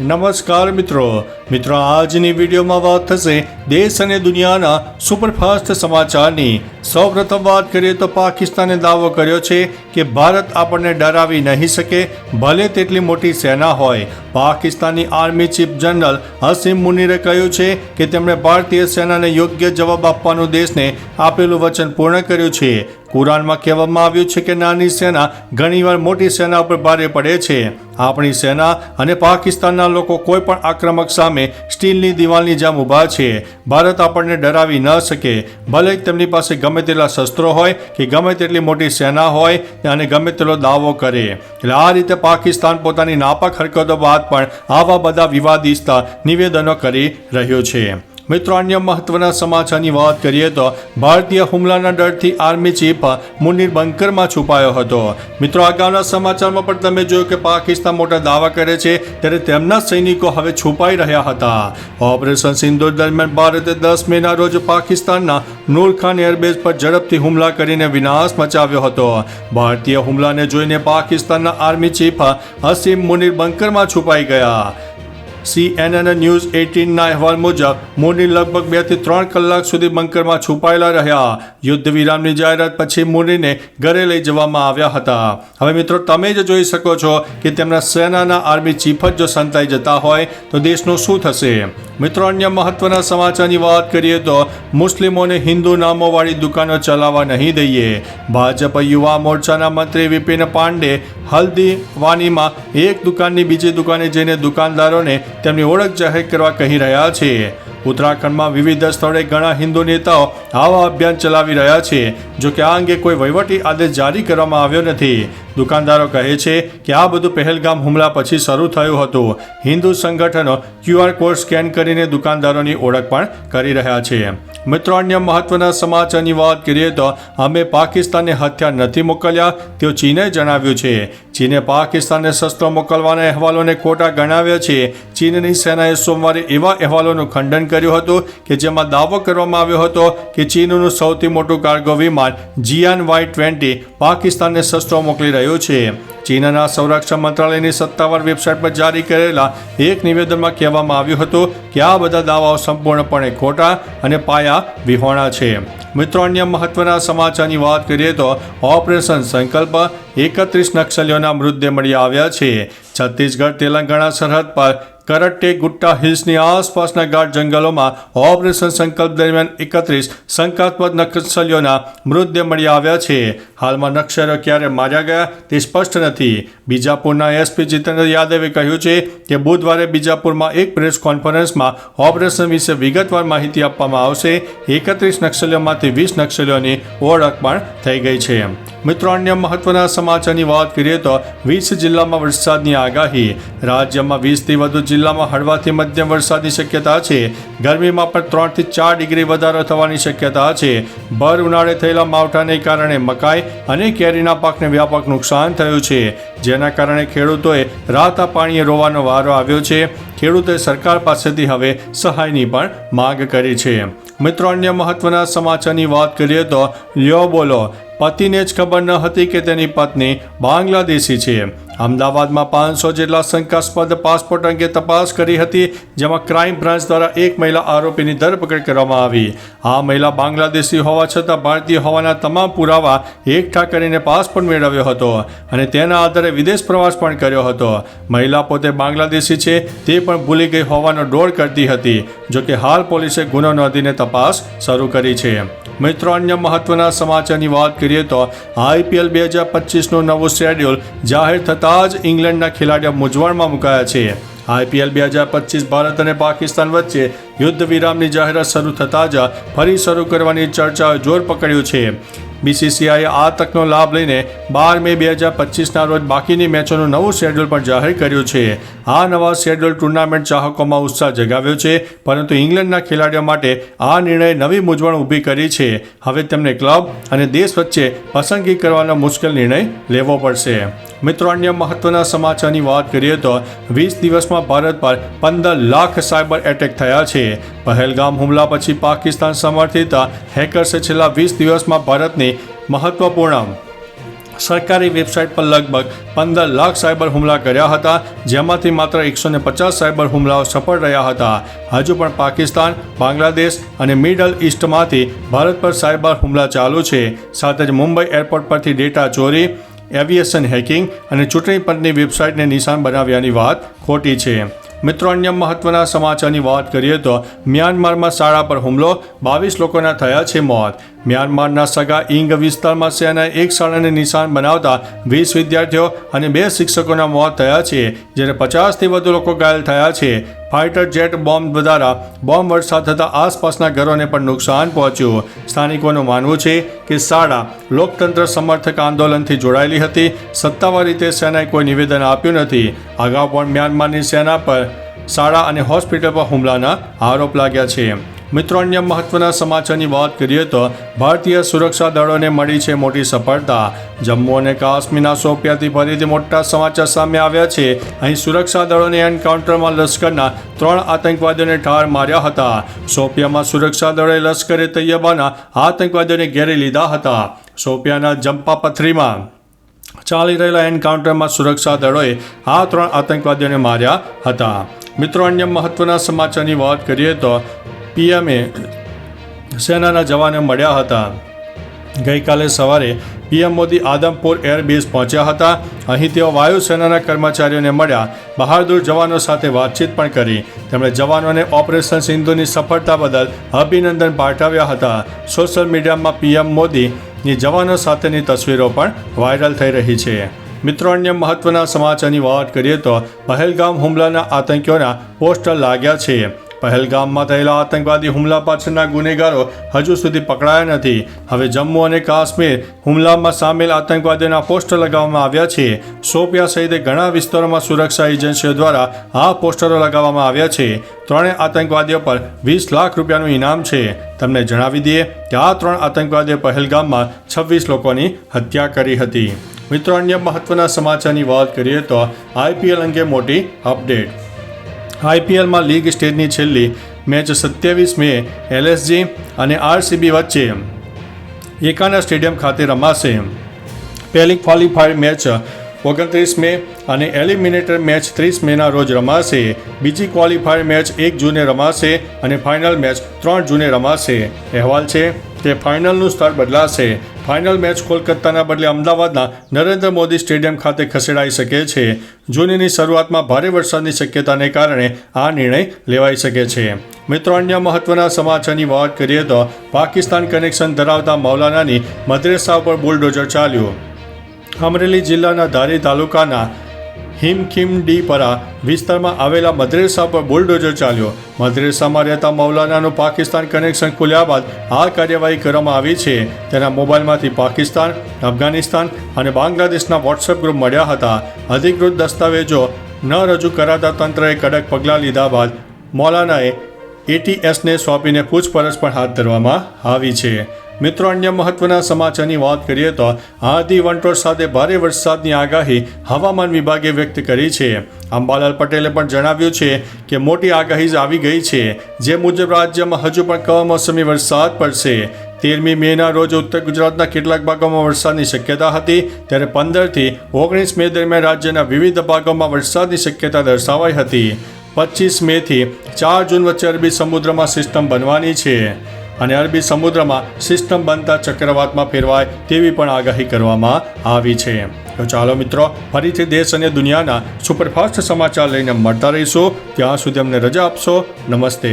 નમસ્કાર મિત્રો આજની વિડીયોમાં વાત થશે દેશ અને દુનિયાના સુપરફાસ્ટ સમાચારની। સૌપ્રથમ વાત કરીએ તો પાકિસ્તાને દાવો કર્યો છે કે ભારત આપણને ડરાવી નહીં શકે, ભલે તેટલી મોટી સેના હોય। Pakistani army chief general Hasim મુનીરે કહ્યું છે કે તેમણે ભારતીય સેનાને યોગ્ય જવાબ આપવાનું દેશને આપેલું વચન પૂર્ણ કર્યું છે। કુરાનમાં કહેવામાં આવ્યું છે કે નાની સેના ઘણીવાર મોટી સેના પર ભારે પડે છે। આપણી સેના અને પાકિસ્તાનના લોકો કોઈ પણ આક્રમક સામે સ્ટીલની દિવાલની જેમ ઊભા છે। ભારત આપણને ડરાવી ન શકે, ભલે તેમની પાસે ગમે તેટલા શસ્ત્રો હોય કે ગમે તેટલી મોટી સેના હોય અને ગમે તેટલો દાવો કરે। એટલે આ રીતે પાકિસ્તાન પોતાની નાપાક હરકતો બાદ પણ આવા બધા વિવાદિત નિવેદનો કરી રહ્યો છે। મિત્રો, અન્ય મહત્વના સમાચારની વાત કરીએ તો ભારતીય હુમલાના ડરથી આર્મી ચીફ મુનીર બંકરમાં છુપાયો હતો। મિત્રો, અગાઉના સમાચારમાં પણ તમે જોયું કે પાકિસ્તાન મોટા દાવા કરે છે, ત્યારે તેમના સૈનિકો હવે છુપાઈ રહ્યા હતા। ઓપરેશન સિંદૂર દરમિયાન ભારતે 10 મેના રોજ પાકિસ્તાનના નૂર ખાન એરબેઝ પર ઝડપથી હુમલા કરીને વિનાશ મચાવ્યો હતો। ભારતીય હુમલાને જોઈને પાકિસ્તાનના આર્મી ચીફ હસીમ મુનીર બંકરમાં છુપાઈ ગયા। CNN ન્યૂઝ 18ના અહેવાલ મુજબ મુનીર લગભગ 2 થી 3 કલાક સુધી બંકરમાં છુપાયેલા રહ્યા। યુદ્ધ વિરામની જાહેરાત પછી મુનીરને ઘરે લઈ જવામાં આવ્યા હતા। હવે મિત્રો, તમે જ જોઈ શકો છો કે તેમના સેનાના આર્મી ચીફ જ જો સંતાઈ જતા હોય તો દેશનું શું થશે। મિત્રો, અન્ય મહત્વના સમાચારની વાત કરીએ તો મુસ્લિમોને હિન્દુ નામોવાળી દુકાનો ચલાવવા નહીં દઈએ। ભાજપ યુવા મોરચાના મંત્રી વિપિન પાંડે હલ્દીવાનીમાં એક દુકાનની બીજી દુકાને જઈને દુકાનદારોને તેમની ઓળખ જાહેર કરવા કહી રહ્યા છે। ઉત્તરાખંડમાં વિવિધ સ્થળે ઘણા હિન્દુ નેતાઓ આવા અભિયાન ચલાવી રહ્યા છે। જો કે આ અંગે કોઈ વહીવટી આદેશ જારી કરવામાં આવ્યો નથી। દુકાનદારો કહે છે કે આ બધું પહેલગામ હુમલા પછી શરૂ થયું હતું। હિન્દુ સંગઠનો QR કોડ સ્કેન કરીને દુકાનદારોની ઓળખ પણ કરી રહ્યા છે। મિત્રો, અન્ય મહત્વના સમાચારની વાત કરીએ તો અમે પાકિસ્તાનને હથિયાર નથી મોકલ્યા તેવું ચીને જણાવ્યું છે। ચીને પાકિસ્તાનને શસ્ત્રો મોકલવાના અહેવાલોને ખોટા ગણાવ્યા છે। ચીનની સેનાએ સોમવારે એવા અહેવાલોનું ખંડન કર્યું હતું કે જેમાં દાવો કરવામાં આવ્યો હતો કે ચીનનું સૌથી મોટું કાર્ગો વિમાન GNY-20 પાકિસ્તાનને શસ્ત્રો મોકલી રહ્યું છે। ચીનના સંરક્ષણ મંત્રાલયની સત્તાવાર વેબસાઇટ પર જારી કરેલા એક નિવેદનમાં કહેવામાં આવ્યું હતું કે આ બધા દાવાઓ સંપૂર્ણપણે ખોટા અને પાયા વિહોણા છે। મિત્રો, અન્ય મહત્વના સમાચારની વાત કરીએ તો ઓપરેશન સંકલ્પ 31 નક્સલીઓના મૃતદેહ મળી આવ્યા છે। છત્તીસગઢ તેલંગાણા સરહદ પર કરટ્ટે ગુટ્ટા હિલ્સની આસપાસના ગાઢ જંગલોમાં ઓપરેશન સંકલ્પ દરમિયાન 31 શંકાસ્પદ નક્સલીઓના મૃતદેહ મળી આવ્યા છે। હાલમાં નક્સલીઓ ક્યારે માર્યા ગયા તે સ્પષ્ટ નથી। બીજાપુરના SP જીતેન્દ્ર યાદવે કહ્યું છે કે બુધવારે બીજાપુરમાં એક પ્રેસ કોન્ફરન્સમાં ઓપરેશન વિશે વિગતવાર માહિતી આપવામાં આવશે। 31 નક્સલીઓમાંથી 20 નક્સલીઓની ઓળખ પણ થઈ ગઈ છે। મિત્રો, અન્ય મહત્વના સમાચારની વાત કરીએ તો 20 જિલ્લામાં વરસાદની આગાહી। રાજ્યમાં 20થી વધુ જિલ્લામાં હળવાથી મધ્યમ વરસાદની શક્યતા છે। ગરમીમાં પણ 3 થી 4 ડિગ્રી વધારો થવાની શક્યતા છે। ભર ઉનાળે થયેલા માવઠાને કારણે મકાઈ અને કેરીના પાકને વ્યાપક નુકસાન થયું છે, જેના કારણે ખેડૂતોએ રાતા પાણીએ રોવાનો વારો આવ્યો છે। ખેડૂતોએ સરકાર પાસેથી હવે સહાયની પણ માંગ કરી છે। મિત્રો, અન્ય મહત્વના સમાચારની વાત કરીએ તો લ્યો બોલો, પતિને જ ખબર ન હતી કે તેની પત્ની બાંગ્લાદેશી છે। અમદાવાદમાં 500 જેટલા શંકાસ્પદ પાસપોર્ટ અંગે તપાસ કરી હતી, જેમાં ક્રાઇમ બ્રાન્ચ દ્વારા એક મહિલા આરોપીની ધરપકડ કરવામાં આવી। આ મહિલા બાંગ્લાદેશી હોવા છતાં ભારતીય હોવાના તમામ પુરાવા એકઠા કરીને પાસપોર્ટ મેળવ્યો હતો અને તેના આધારે વિદેશ પ્રવાસ પણ કર્યો હતો। મહિલા પોતે બાંગ્લાદેશી છે તે પણ ભૂલી ગઈ હોવાનો ડોળ કરતી હતી। જોકે હાલ પોલીસે ગુનો નોંધીને તપાસ શરૂ કરી છે। મિત્રો, અન્ય મહત્વના સમાચારની વાત કરીએ તો IPL 2025નું નવું શેડ્યુલ જાહેર થતાં જ ઇંગ્લેન્ડના ખેલાડીઓ મૂંઝવણમાં મુકાયા છે। IPL 2025 ભારત અને પાકિસ્તાન વચ્ચે યુદ્ધ વિરામની જાહેરાત શરૂ થતાં જ ફરી શરૂ કરવાની ચર્ચાએ જોર પકડ્યું છે। BCCIએ આ તકનો લાભ લઈને 12 મે 2025ના રોજ બાકીની મેચોનું નવું શેડ્યુલ પણ જાહેર કર્યું છે। આ નવા શેડ્યુલ ટુર્નામેન્ટ ચાહકોમાં ઉત્સાહ જગાવ્યો છે, પરંતુ ઇંગ્લેન્ડના ખેલાડીઓ માટે આ નિર્ણયે નવી મૂંઝવણ ઊભી કરી છે। હવે તેમને ક્લબ અને દેશ વચ્ચે પસંદગી કરવાનો મુશ્કેલ નિર્ણય લેવો પડશે। મિત્રો, અન્ય મહત્વના સમાચારની વાત કરીએ તો 20 દિવસમાં ભારત પર 15 લાખ સાયબર એટેક થયા છે। પહેલગામ હુમલા પછી પાકિસ્તાન સમર્થિત હેકર્સે છેલ્લા 20 દિવસમાં ભારતની મહત્વપૂર્ણ સરકારી વેબસાઇટ પર લગભગ 15 લાખ સાયબર હુમલા કર્યા હતા, જેમાંથી માત્ર 150 સાયબર હુમલાઓ સફળ રહ્યા હતા. હજુ પણ પાકિસ્તાન, બાંગ્લાદેશ અને મિડલ ઇસ્ટમાંથી ભારત પર સાયબર હુમલા ચાલુ છે. સાથે જ મુંબઈ એરપોર્ટ પરથી ડેટા ચોરી, એવિએશન હેકિંગ અને ચૂંટણી પંચની વેબસાઇટને નિશાન બનાવ્યાની વાત ખોટી છે. મિત્રો, અન્ય મહત્વના સમાચારની વાત કરીએ તો મ્યાનમારમાં શાળા પર હુમલો, 22 લોકોના થયા છે મોત. મ્યાનમારના સગા ઇંગ વિસ્તારમાં સેનાએ એક શાળાને નિશાન બનાવતા 20 વિદ્યાર્થીઓ અને 2 શિક્ષકોના મોત થયા છે, જ્યારે 50થી વધુ લોકો ઘાયલ થયા છે. ફાઇટર જેટ બોમ્બ દ્વારા બોમ્બ વર્ષા થતાં આસપાસના ઘરોને પણ નુકસાન પહોંચ્યું. સ્થાનિકોનું માનવું છે કે શાળા લોકતંત્ર સમર્થક આંદોલનથી જોડાયેલી હતી. સત્તાવાર રીતે સેનાએ કોઈ નિવેદન આપ્યું નથી. અગાઉ પણ મ્યાનમારની સેના પર શાળા અને હોસ્પિટલ પર હુમલાના આરોપ લાગ્યા છે. મિત્રો, અન્ય મહત્વના સમાચારની વાત કરીએ તો ભારતીય સુરક્ષા દળોને મળી છે મોટી સફળતા. જમ્મુ અને કાશ્મીરના શોપિયાથી ફરીથી મોટા સમાચાર સામે આવ્યા છે. અહીં સુરક્ષા દળોને એન્કાઉન્ટરમાં લશ્કરના 3 આતંકવાદીઓને ઠાર માર્યા હતા. શોપિયામાં સુરક્ષા દળોએ લશ્કરે તૈયબાના આતંકવાદીઓને ઘેરી લીધા હતા. શોપિયાના જંપા પથરીમાં ચાલી રહેલા એન્કાઉન્ટરમાં સુરક્ષા દળોએ આ 3 આતંકવાદીઓને માર્યા હતા. મિત્રો, અન્ય મહત્વના સમાચારની વાત કરીએ તો પીએમએ સેનાના જવાનને મળ્યા હતા. ગઈકાલે સવારે પીએમ મોદી આદમપુર એરબેઝ પહોંચ્યા હતા. અહીં તેઓ વાયુસેનાના કર્મચારીઓને મળ્યા, બહાદુર જવાનો સાથે વાતચીત પણ કરી. તેમણે જવાનોને ઓપરેશન સિંધુની સફળતા બદલ અભિનંદન પાઠવ્યા હતા. સોશિયલ મીડિયામાં પીએમ મોદીની જવાનો સાથેની તસવીરો પણ વાયરલ થઈ રહી છે. મિત્રો, અન્ય મહત્વના સમાચારની વાત કરીએ તો પહેલગામ હુમલાના આતંકીઓના પોસ્ટર લાગ્યા છે. પહેલગામમાં થયેલા આતંકવાદી હુમલા પાછળના ગુનેગારો હજુ સુધી પકડાયા નથી. હવે જમ્મુ અને કાશ્મીર હુમલામાં સામેલ આતંકવાદીઓના પોસ્ટર લગાવવામાં આવ્યા છે. શોપિયા સહિત ઘણા વિસ્તારોમાં સુરક્ષા એજન્સીઓ દ્વારા આ પોસ્ટરો લગાવવામાં આવ્યા છે. 3 આતંકવાદીઓ પર 20 લાખ રૂપિયાનું ઇનામ છે. તમને જણાવી દઈએ કે આ 3 આતંકવાદીઓ પહેલગામમાં 26 લોકોની હત્યા કરી હતી. મિત્રો, અન્ય મહત્વના સમાચારની વાત કરીએ તો આઈપીએલ અંગે મોટી અપડેટ. આઈપીએલમાં લીગ સ્ટેજની છેલ્લી મેચ 27 મે એલએસજી અને આરસીબી વચ્ચે એકાના સ્ટેડિયમ ખાતે રમાશે. પહેલી ક્વોલિફાયર મેચ 29 મે અને એલિમિનેટર મેચ 30 મેના રોજ રમાશે. બીજી ક્વોલિફાયર મેચ 1 જૂને રમાશે અને ફાઇનલ મેચ 3 જૂને રમાશે. અહેવાલ છે કે ફાઇનલનું સ્થળ બદલાશે. ફાઇનલ મેચ કોલકાતાના બદલે અમદાવાદના નરેન્દ્ર મોદી સ્ટેડિયમ ખાતે ખસેડાઈ શકે છે. જૂનની શરૂઆતમાં ભારે વરસાદની શક્યતાને કારણે આ નિર્ણય લેવાઈ શકે છે. મિત્રો, અન્ય મહત્વના સમાચારની વાત કરીએ તો પાકિસ્તાન કનેક્શન ધરાવતા મૌલાનાની મદ્રેસા ઉપર બુલડોઝર ચાલ્યું. અમરેલી જિલ્લાના ધારી તાલુકાના હિમખીમડીપરા વિસ્તારમાં આવેલા મદ્રેસા પર બુલડોઝર ચાલ્યો. મદ્રેસામાં રહેતા મૌલાનાનું પાકિસ્તાન કનેક્શન ખુલ્યા બાદ આ કાર્યવાહી કરવામાં આવી છે. તેના મોબાઈલમાંથી પાકિસ્તાન, અફઘાનિસ્તાન અને બાંગ્લાદેશના વોટ્સએપ ગ્રુપ મળ્યા હતા. અધિકૃત દસ્તાવેજો ન રજૂ કરાતા તંત્રએ કડક પગલાં લીધા બાદ મૌલાનાએ એટીએસને સોંપીને પૂછપરછ પણ હાથ ધરવામાં આવી છે. મિત્રો, અન્ય મહત્વના સમાચારની વાત કરીએ તો આંધી વંટોળ સાથે ભારે વરસાદની આગાહી હવામાન વિભાગે વ્યક્ત કરી છે. અંબાલાલ પટેલે પણ જણાવ્યું છે કે મોટી આગાહી આવી ગઈ છે, જે મુજબ રાજ્યમાં હજુ પણ કમોસમી વરસાદ પડશે. 13મી મેના રોજ ઉત્તર ગુજરાતના કેટલાક ભાગોમાં વરસાદની શક્યતા હતી, ત્યારે 15થી 19 મે દરમિયાન રાજ્યના વિવિધ ભાગોમાં વરસાદની શક્યતા દર્શાવાઈ હતી. 25 મેથી 4 જૂન વચ્ચે અરબી સમુદ્રમાં સિસ્ટમ બનવાની છે અને અરબી સમુદ્રમાં સિસ્ટમ બનતા ચક્રવાતમાં ફેરવાય તેવી પણ આગાહી કરવામાં આવી છે. તો ચાલો મિત્રો, ફરીથી દેશ અને દુનિયાના સુપરફાસ્ટ સમાચાર લઈને મળતા રહીશું. ત્યાં સુધી અમને રજા આપશો. નમસ્તે.